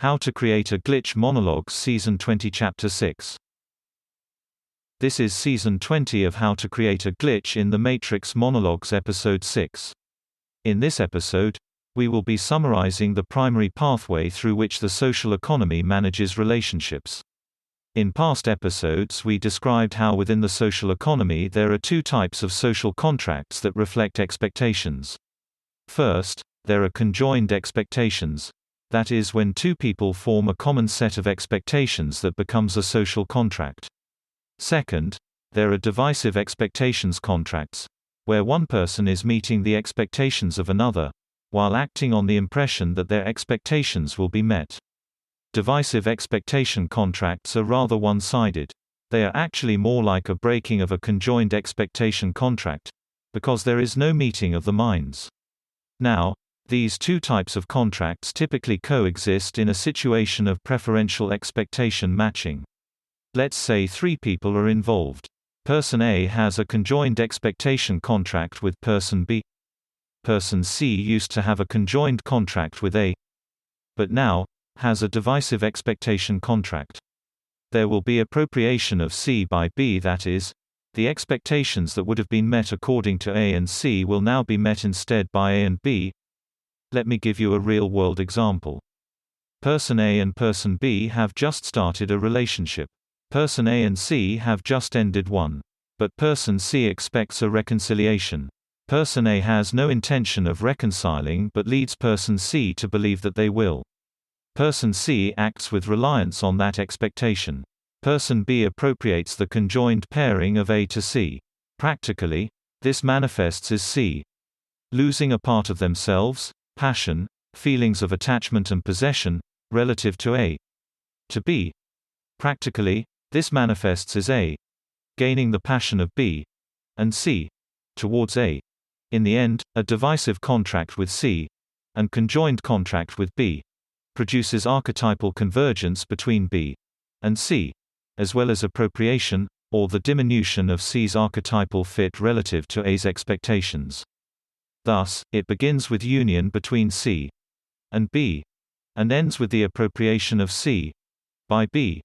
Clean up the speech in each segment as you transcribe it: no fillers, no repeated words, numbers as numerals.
How to Create a Glitch Monologues Season 20 Chapter 6. This is Season 20 of How to Create a Glitch in the Matrix Monologues Episode 6. In this episode, we will be summarizing the primary pathway through which the social economy manages relationships. In past episodes we described how within the social economy there are two types of social contracts that reflect expectations. First, there are conjoined expectations. That is when two people form a common set of expectations that becomes a social contract. Second, there are divisive expectations contracts, where one person is meeting the expectations of another, while acting on the impression that their expectations will be met. Divisive expectation contracts are rather one-sided. They are actually more like a breaking of a conjoined expectation contract, because there is no meeting of the minds. Now, these two types of contracts typically coexist in a situation of preferential expectation matching. Let's say three people are involved. Person A has a conjoined expectation contract with person B. Person C used to have a conjoined contract with A, but now has a divisive expectation contract. There will be appropriation of C by B, that is, the expectations that would have been met according to A and C will now be met instead by A and B. Let me give you a real-world example. Person A and Person B have just started a relationship. Person A and C have just ended one. But Person C expects a reconciliation. Person A has no intention of reconciling but leads Person C to believe that they will. Person C acts with reliance on that expectation. Person B appropriates the conjoined pairing of A to C. Practically, this manifests as C losing a part of themselves, passion, feelings of attachment and possession, relative to A to B. Practically, this manifests as A gaining the passion of B and C towards A. In the end, a divisive contract with C and conjoined contract with B produces archetypal convergence between B and C, as well as appropriation, or the diminution of C's archetypal fit relative to A's expectations. Thus, it begins with union between C and B, and ends with the appropriation of C by B,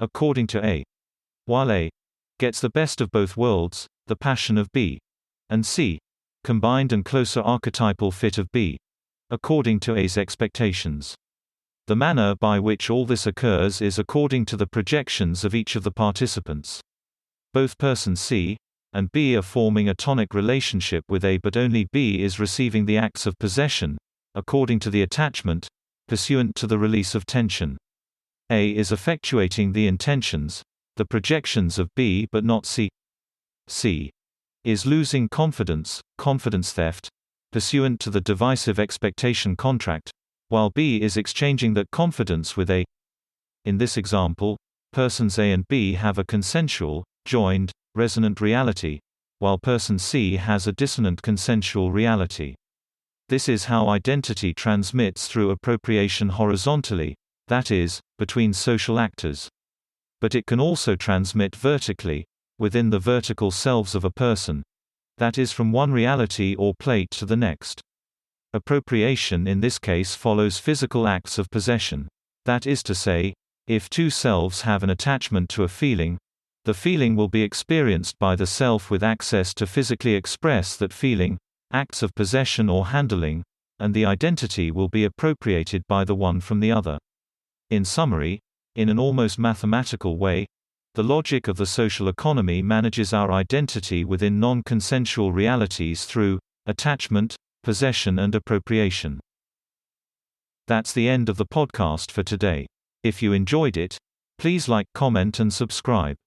according to A. While A gets the best of both worlds, the passion of B, and C, combined and closer archetypal fit of B, according to A's expectations. The manner by which all this occurs is according to the projections of each of the participants. Both person C and B are forming a tonic relationship with A, but only B is receiving the acts of possession, according to the attachment, pursuant to the release of tension. A is effectuating the intentions, the projections of B but not C. C is losing confidence theft, pursuant to the divisive expectation contract, while B is exchanging that confidence with A. In this example, persons A and B have a consensual, joined, resonant reality, while person C has a dissonant consensual reality. This is how identity transmits through appropriation horizontally, that is, between social actors. But it can also transmit vertically, within the vertical selves of a person, that is from one reality or plate to the next. Appropriation in this case follows physical acts of possession. That is to say, if two selves have an attachment to a feeling, the feeling will be experienced by the self with access to physically express that feeling, acts of possession or handling, and the identity will be appropriated by the one from the other. In summary, in an almost mathematical way, the logic of the social economy manages our identity within non-consensual realities through attachment, possession and appropriation. That's the end of the podcast for today. If you enjoyed it, please like, comment and subscribe.